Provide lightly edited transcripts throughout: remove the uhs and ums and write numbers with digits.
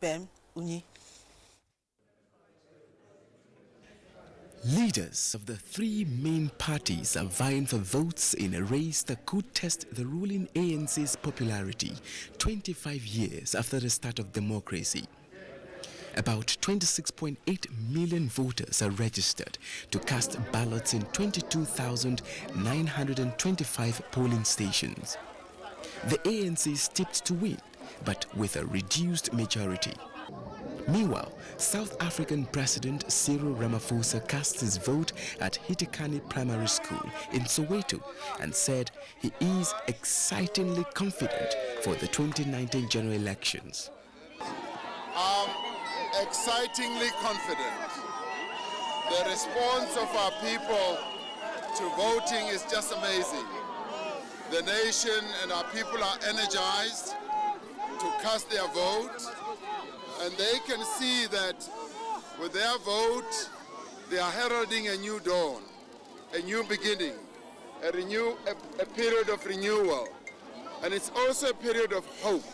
Bem Unyi. Leaders of the three main parties are vying for votes in a race that could test the ruling ANC's popularity 25 years after the start of democracy. About 26.8 million voters are registered to cast ballots in 22,925 polling stations. The ANC is tipped to win, but with a reduced majority. Meanwhile, South African President Cyril Ramaphosa cast his vote at Hitekani Primary School in Soweto and said he is excitingly confident for the 2019 general elections. Excitingly confident. The response of our people to voting is just amazing. The nation and our people are energized to cast their vote, and they can see that with their vote they are heralding a new dawn, a new beginning, a period of renewal, and it's also a period of hope.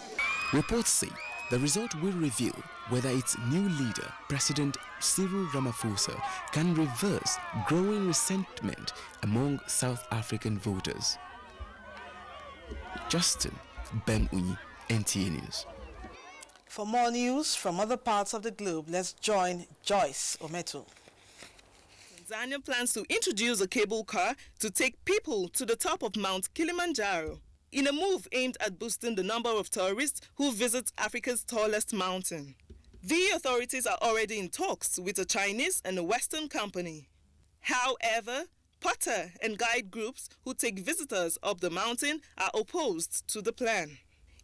Reports say the result will reveal whether its new leader, President Cyril Ramaphosa, can reverse growing resentment among South African voters. Justin Bem-Unyi, NTA News. For more news from other parts of the globe, let's join Joyce Ometu. Tanzania plans to introduce a cable car to take people to the top of Mount Kilimanjaro, in a move aimed at boosting the number of tourists who visit Africa's tallest mountain. The authorities are already in talks with a Chinese and a Western company. However, porter and guide groups who take visitors up the mountain are opposed to the plan.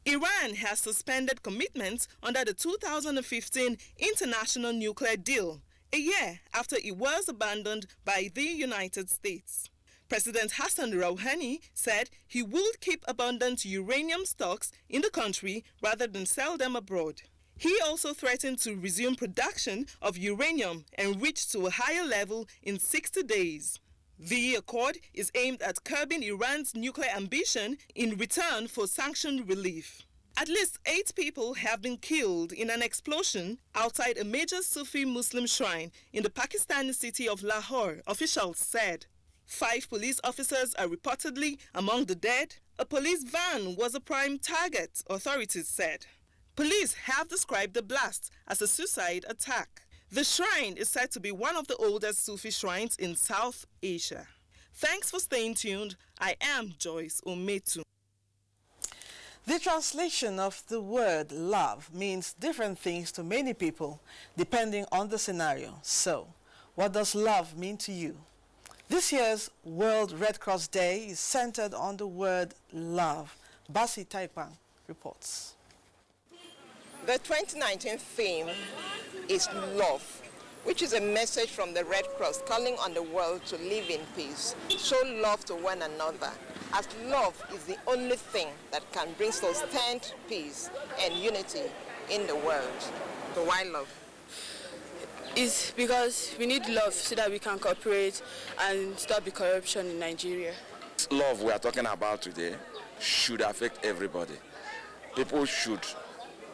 Iran has suspended commitments under the 2015 international nuclear deal, a year after it was abandoned by the United States. President Hassan Rouhani said he would keep abundant uranium stocks in the country rather than sell them abroad. He also threatened to resume production of uranium enriched to a higher level in 60 days. The accord is aimed at curbing Iran's nuclear ambition in return for sanction relief. At least 8 people have been killed in an explosion outside a major Sufi Muslim shrine in the Pakistani city of Lahore, officials said. 5 police officers are reportedly among the dead. A police van was a prime target, authorities said. Police have described the blast as a suicide attack. The shrine is said to be one of the oldest Sufi shrines in South Asia. Thanks for staying tuned. I am Joyce Ometu. The translation of the word love means different things to many people depending on the scenario. So, what does love mean to you? This year's World Red Cross Day is centered on the word love. Basi Taipang reports. The 2019 theme is love, which is a message from the Red Cross calling on the world to live in peace, show love to one another, as love is the only thing that can bring sustained peace and unity in the world. So why love? It's because we need love so that we can cooperate and stop the corruption in Nigeria. Love we are talking about today should affect everybody. People should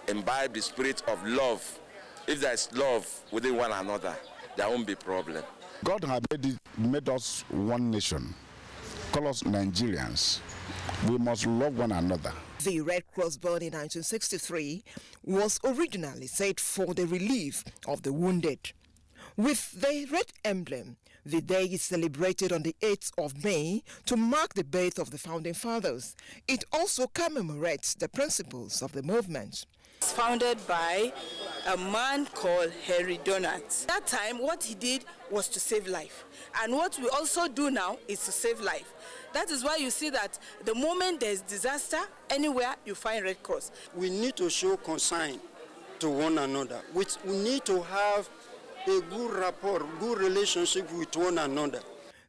imbibe the spirit of love. If there is love within one another, there won't be problem. God has made us one nation, call us Nigerians. We must love one another. The Red Cross, born in 1963, was originally set for the relief of the wounded. With the red emblem, the day is celebrated on the 8th of May to mark the birth of the founding fathers. It also commemorates the principles of the movement. It's founded by a man called Henry Donat. That time, what he did was to save life. And what we also do now is to save life. That is why you see that the moment there's disaster, anywhere you find Red Cross. We need to show concern to one another. We need to have a good rapport, good relationship with one another.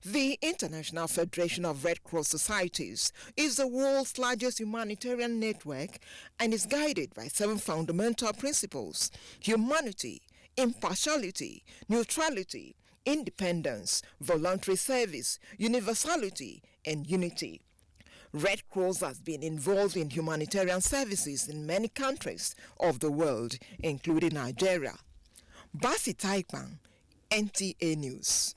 The International Federation of Red Cross Societies is the world's largest humanitarian network and is guided by 7 fundamental principles: humanity, impartiality, neutrality, independence, voluntary service, universality, and unity. Red Cross has been involved in humanitarian services in many countries of the world, including Nigeria. Basi Taikpan, NTA News.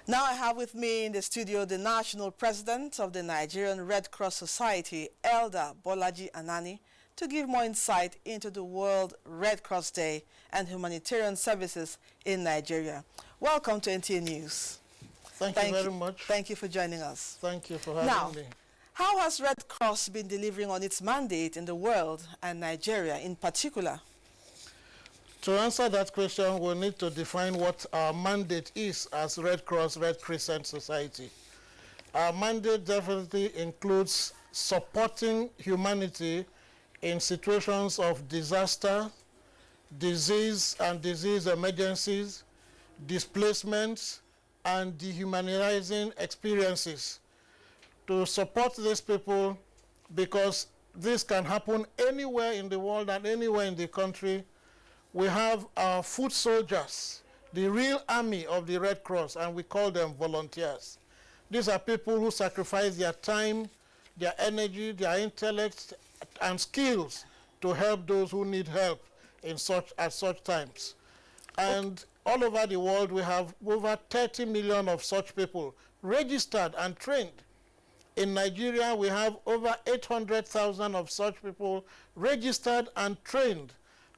Now I have with me in the studio the National President of the Nigerian Red Cross Society, Elder Bolaji Anani, to give more insight into the World Red Cross Day and humanitarian services in Nigeria. Welcome to NTA News. Thank you very much. Thank you for joining us. Thank you for having me. How has Red Cross been delivering on its mandate in the world and Nigeria in particular? To answer that question, we need to define what our mandate is as Red Cross, Red Crescent Society. Our mandate definitely includes supporting humanity in situations of disaster, disease and disease emergencies, displacements, and dehumanizing experiences. To support these people, because this can happen anywhere in the world and anywhere in the country, we have our foot soldiers, the real army of the Red Cross, and we call them volunteers. These are people who sacrifice their time, their energy, their intellect, and skills to help those who need help at such times. And all over the world, we have over 30 million of such people registered and trained. In Nigeria, we have over 800,000 of such people registered and trained.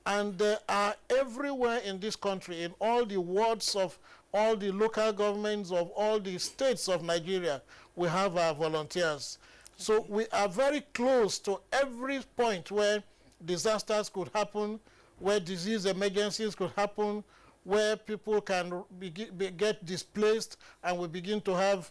And they are everywhere in this country, in all the wards of all the local governments of all the states of Nigeria, we have our volunteers. So we are very close to every point where disasters could happen, where disease emergencies could happen, where people can get displaced, and we begin to have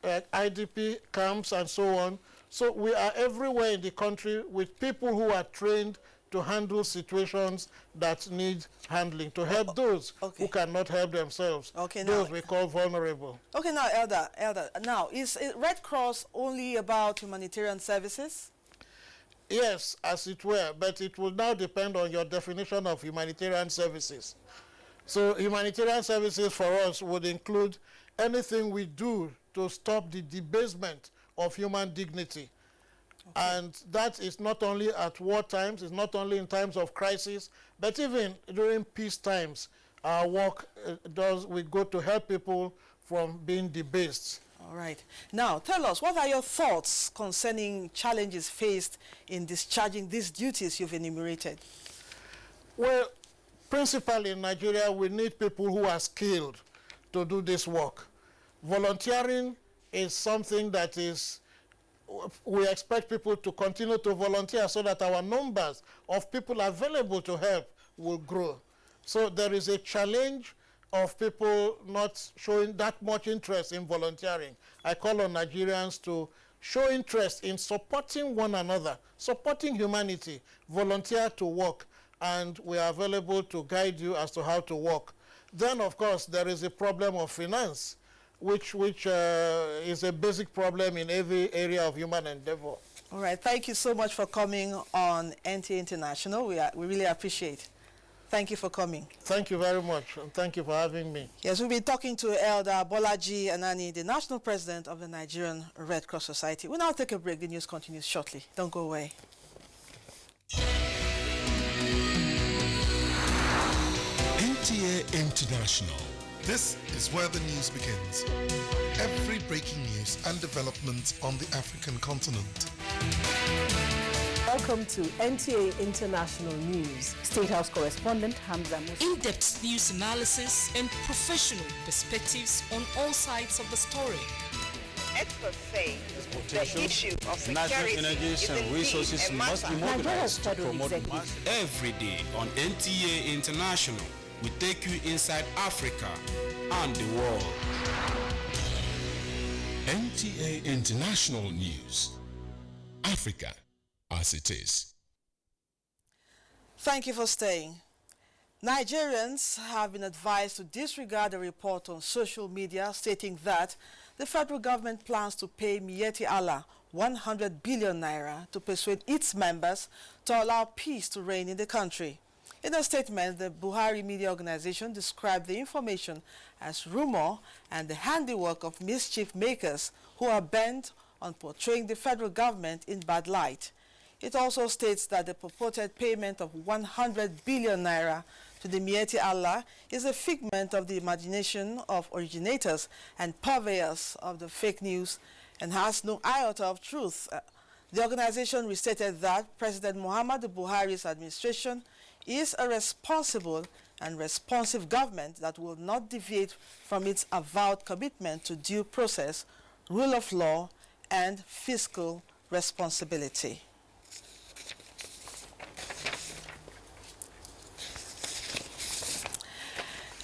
IDP camps and so on. So we are everywhere in the country with people who are trained to handle situations that need handling, to help those who cannot help themselves, those we call vulnerable. Okay, now, Elder, now, is Red Cross only about humanitarian services? Yes, as it were, but it will now depend on your definition of humanitarian services. So humanitarian services for us would include anything we do to stop the debasement of human dignity. And that is not only at war times, it's not only in times of crisis, but even during peace times, our work we go to help people from being debased. All right. Now, tell us, what are your thoughts concerning challenges faced in discharging these duties you've enumerated? Well, principally in Nigeria, we need people who are skilled to do this work. Volunteering is something that we expect people to continue to volunteer so that our numbers of people available to help will grow. So there is a challenge of people not showing that much interest in volunteering. I call on Nigerians to show interest in supporting one another, supporting humanity, volunteer to work, and we are available to guide you as to how to work. Then, of course, there is a problem of finance, which is a basic problem in every area of human endeavor. All right. Thank you so much for coming on NTA International. We really appreciate it. Thank you for coming. Thank you very much, and thank you for having me. Yes, we'll be talking to Elder Bolaji Anani, the National President of the Nigerian Red Cross Society. We'll now take a break. The news continues shortly. Don't go away. NTA International. This is where the news begins. Every breaking news and development on the African continent. Welcome to NTA International News. State House correspondent Hamza Musa. In-depth news analysis and professional perspectives on all sides of the story. Experts say the issue of security energies and resources must be mobilized to promote every day on NTA International. We take you inside Africa and the world. NTA International News. Africa as it is. Thank you for staying. Nigerians have been advised to disregard a report on social media stating that the federal government plans to pay Miyetti Allah 100 billion naira to persuade its members to allow peace to reign in the country. In a statement, the Buhari Media Organization described the information as rumor and the handiwork of mischief makers who are bent on portraying the federal government in bad light. It also states that the purported payment of 100 billion naira to the Miyetti Allah is a figment of the imagination of originators and purveyors of the fake news and has no iota of truth. The organization restated that President Muhammadu Buhari's administration is a responsible and responsive government that will not deviate from its avowed commitment to due process, rule of law, and fiscal responsibility.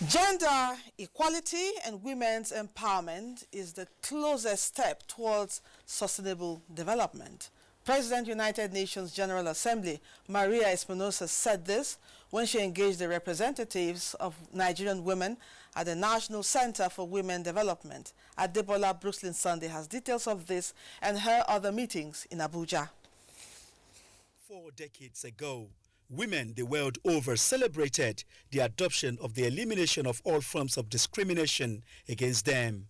Gender equality and women's empowerment is the closest step towards sustainable development. President United Nations General Assembly Maria Espinosa said this when she engaged the representatives of Nigerian women at the National Center for Women Development. Adebola Brooklyn Sunday has details of this and her other meetings in Abuja. 4 decades ago, women the world over celebrated the adoption of the elimination of all forms of discrimination against them.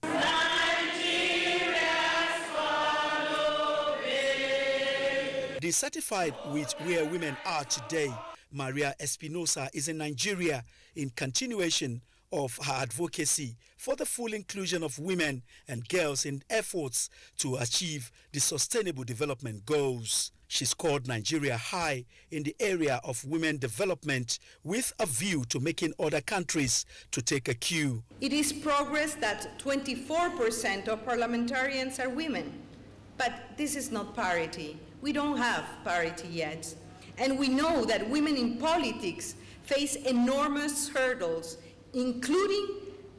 Dissatisfied with where women are today, Maria Espinosa is in Nigeria in continuation of her advocacy for the full inclusion of women and girls in efforts to achieve the Sustainable Development Goals. She scored Nigeria high in the area of women development with a view to making other countries to take a cue. It is progress that 24% of parliamentarians are women. But this is not parity. We don't have parity yet. And we know that women in politics face enormous hurdles, including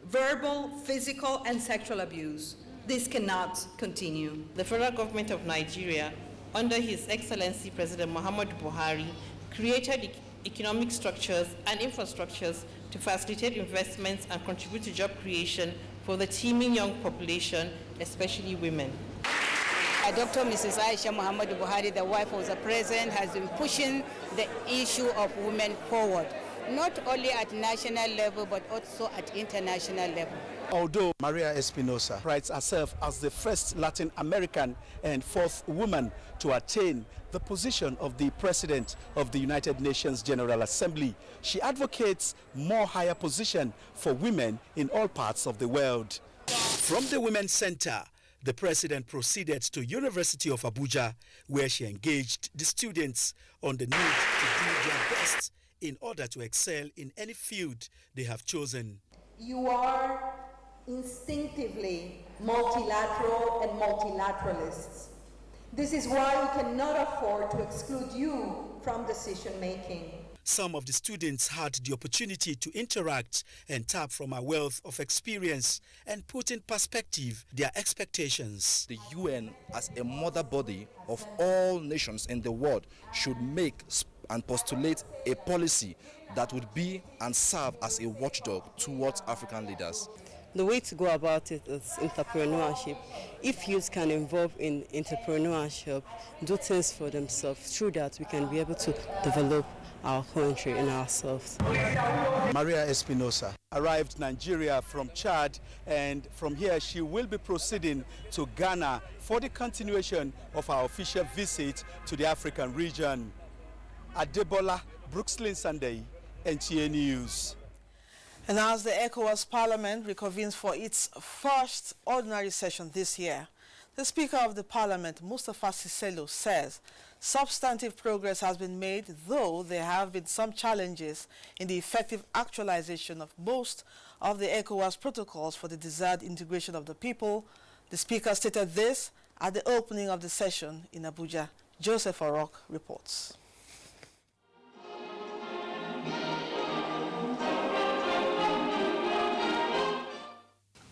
verbal, physical, and sexual abuse. This cannot continue. The federal government of Nigeria, under His Excellency President Muhammadu Buhari, created economic structures and infrastructures to facilitate investments and contribute to job creation for the teeming young population, especially women. Dr. Mrs. Aisha Muhammadu Buhari, the wife of the president, has been pushing the issue of women forward, not only at national level, but also at international level. Although Maria Espinosa prides herself as the first Latin American and fourth woman to attain the position of the President of the United Nations General Assembly, she advocates more higher position for women in all parts of the world. From the Women's Center, the President proceeded to University of Abuja, where she engaged the students on the need to do their best in order to excel in any field they have chosen. You are instinctively multilateral and multilateralists. This is why we cannot afford to exclude you from decision making. Some of the students had the opportunity to interact and tap from a wealth of experience and put in perspective their expectations. The UN, as a mother body of all nations in the world, should make and postulate a policy that would be and serve as a watchdog towards African leaders. The way to go about it is entrepreneurship. If youth can involve in entrepreneurship, do things for themselves, through that we can be able to develop our country and ourselves. Maria Espinosa arrived Nigeria from Chad, and from here she will be proceeding to Ghana for the continuation of our official visit to the African region. Adebola Brooklyn Sunday, NTA News. And as the ECOWAS Parliament reconvenes for its first ordinary session this year, the Speaker of the Parliament, Mustafa Siselo, says substantive progress has been made, though there have been some challenges in the effective actualization of most of the ECOWAS protocols for the desired integration of the people. The Speaker stated this at the opening of the session in Abuja. Joseph Orok reports.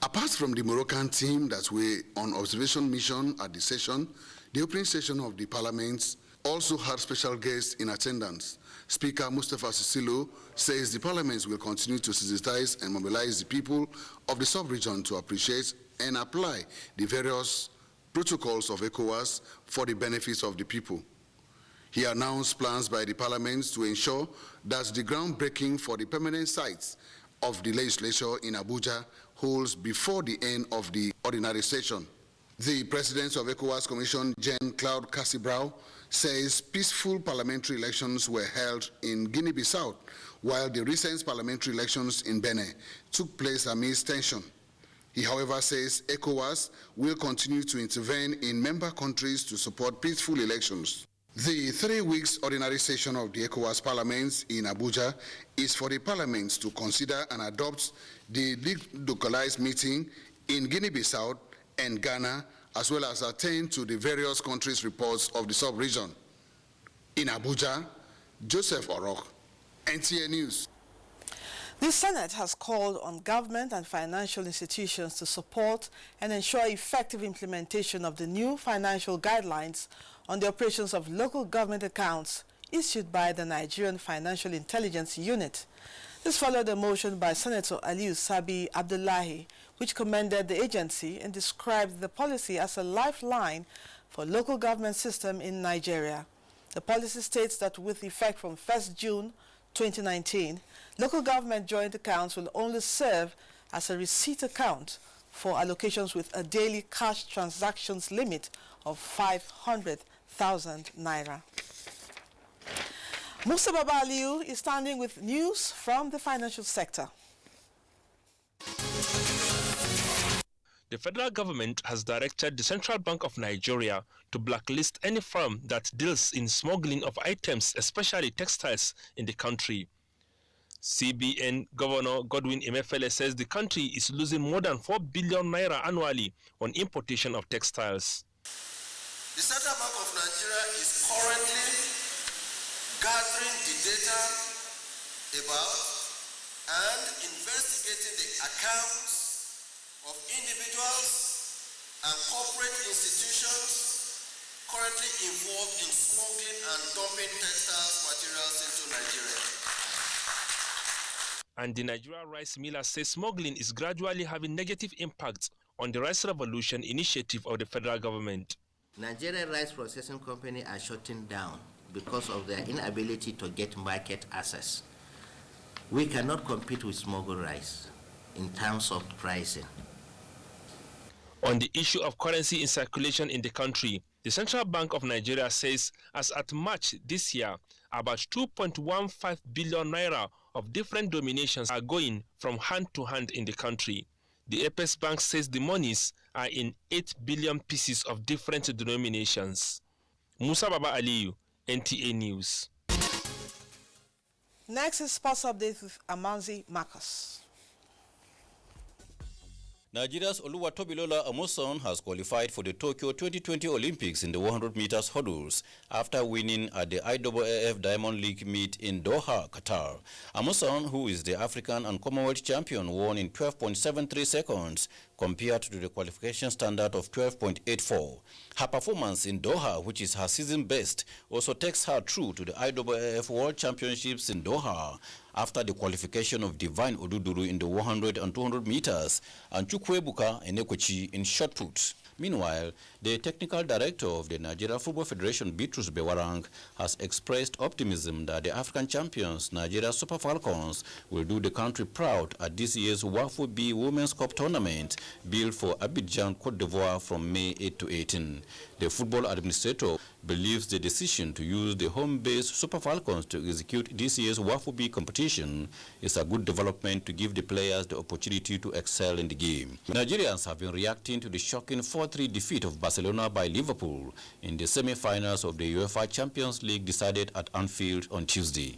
Apart from the Moroccan team that were on observation mission at the session, the opening session of the Parliament also had special guests in attendance. Speaker Mustafa Sisilo says the Parliament will continue to sensitize and mobilize the people of the sub-region to appreciate and apply the various protocols of ECOWAS for the benefits of the people. He announced plans by the Parliament to ensure that the groundbreaking for the permanent sites of the legislature in Abuja holds before the end of the ordinary session. The president of ECOWAS Commission, Jean-Claude Cassibrau, says peaceful parliamentary elections were held in Guinea-Bissau, while the recent parliamentary elections in Benin took place amidst tension. He, however, says ECOWAS will continue to intervene in member countries to support peaceful elections. The 3 weeks ordinary session of the ECOWAS parliaments in Abuja is for the parliaments to consider and adopt the localized meeting in Guinea-Bissau and Ghana, as well as attend to the various countries' reports of the sub-region. In Abuja, Joseph Orok, NTA News. The Senate has called on government and financial institutions to support and ensure effective implementation of the new financial guidelines on the operations of local government accounts issued by the Nigerian Financial Intelligence Unit. This followed a motion by Senator Aliyu Sabi Abdullahi, which commended the agency and described the policy as a lifeline for local government system in Nigeria. The policy states that with effect from 1st June 2019, local government joint accounts will only serve as a receipt account for allocations with a daily cash transactions limit of 500,000 naira. Musa Baba Aliyu is standing with news from the financial sector. The federal government has directed the Central Bank of Nigeria to blacklist any firm that deals in smuggling of items, especially textiles, in the country. CBN Governor Godwin Emefiele says the country is losing more than 4 billion naira annually on importation of textiles. The Central Bank of Nigeria is currently gathering the data about and investigating the accounts of individuals and corporate institutions currently involved in smuggling and dumping textiles materials into Nigeria. And the Nigeria Rice Miller says smuggling is gradually having negative impact on the Rice Revolution initiative of the federal government. Nigeria Rice Processing Company are shutting down because of their inability to get market access. We cannot compete with smuggled rice in terms of pricing. On the issue of currency in circulation in the country, the Central Bank of Nigeria says as at March this year, about 2.15 billion naira of different denominations are going from hand to hand in the country. The Apex Bank says the monies are in 8 billion pieces of different denominations. Musa Baba Aliyu, NTA News. Next is Sports Update with Amanzi Marcus. Nigeria's Oluwatobilola Amusan has qualified for the Tokyo 2020 Olympics in the 100 meters hurdles after winning at the IAAF Diamond League meet in Doha, Qatar. Amusan, who is the African and Commonwealth champion, won in 12.73 seconds compared to the qualification standard of 12.84. Her performance in Doha, which is her season best, also takes her through to the IAAF World Championships in Doha after the qualification of Divine Oduduru in the 100 and 200 meters and Chukwuebuka Enekwechi in shot put. Meanwhile, the technical director of the Nigeria Football Federation, Bitrus Bewarang, has expressed optimism that the African champions, Nigeria Super Falcons, will do the country proud at this year's WAFU B Women's Cup tournament, built for Abidjan, Cote d'Ivoire from May 8 to 18. The football administrator believes the decision to use the home-based Super Falcons to execute this year's WAFU B competition is a good development to give the players the opportunity to excel in the game. Nigerians have been reacting to the shocking 4-3 defeat of Barcelona by Liverpool in the semi-finals of the UEFA Champions League decided at Anfield on Tuesday.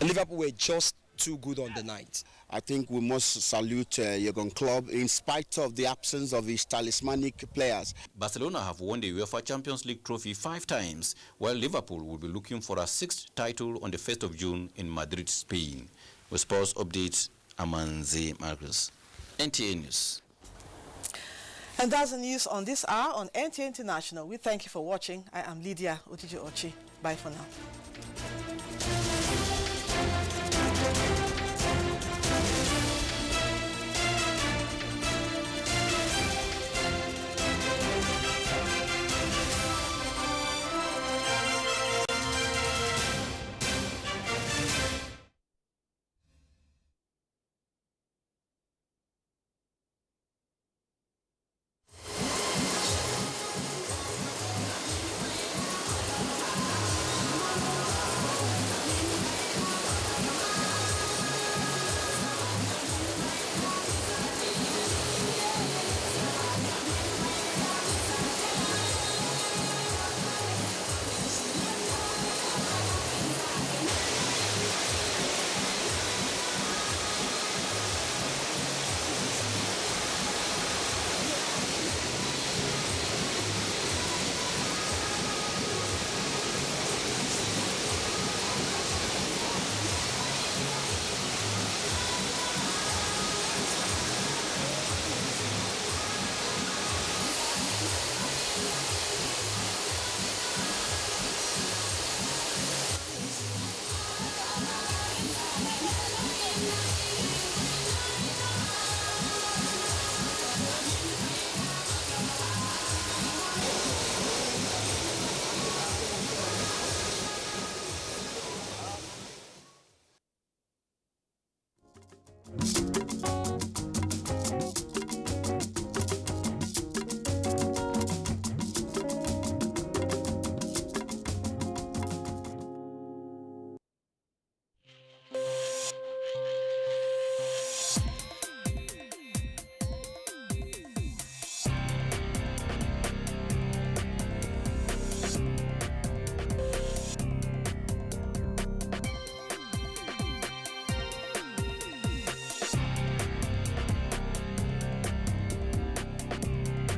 Liverpool were just too good on the night. I think we must salute Jurgen Klopp in spite of the absence of his talismanic players. Barcelona have won the UEFA Champions League trophy 5 times, while Liverpool will be looking for a 6th title on the 1st of June in Madrid, Spain. With sports updates, Amanzi Marcus, NTA News. And that's the news on this hour on NTA International. We thank you for watching. I am Lydia Otijo-Ochi. Bye for now. News.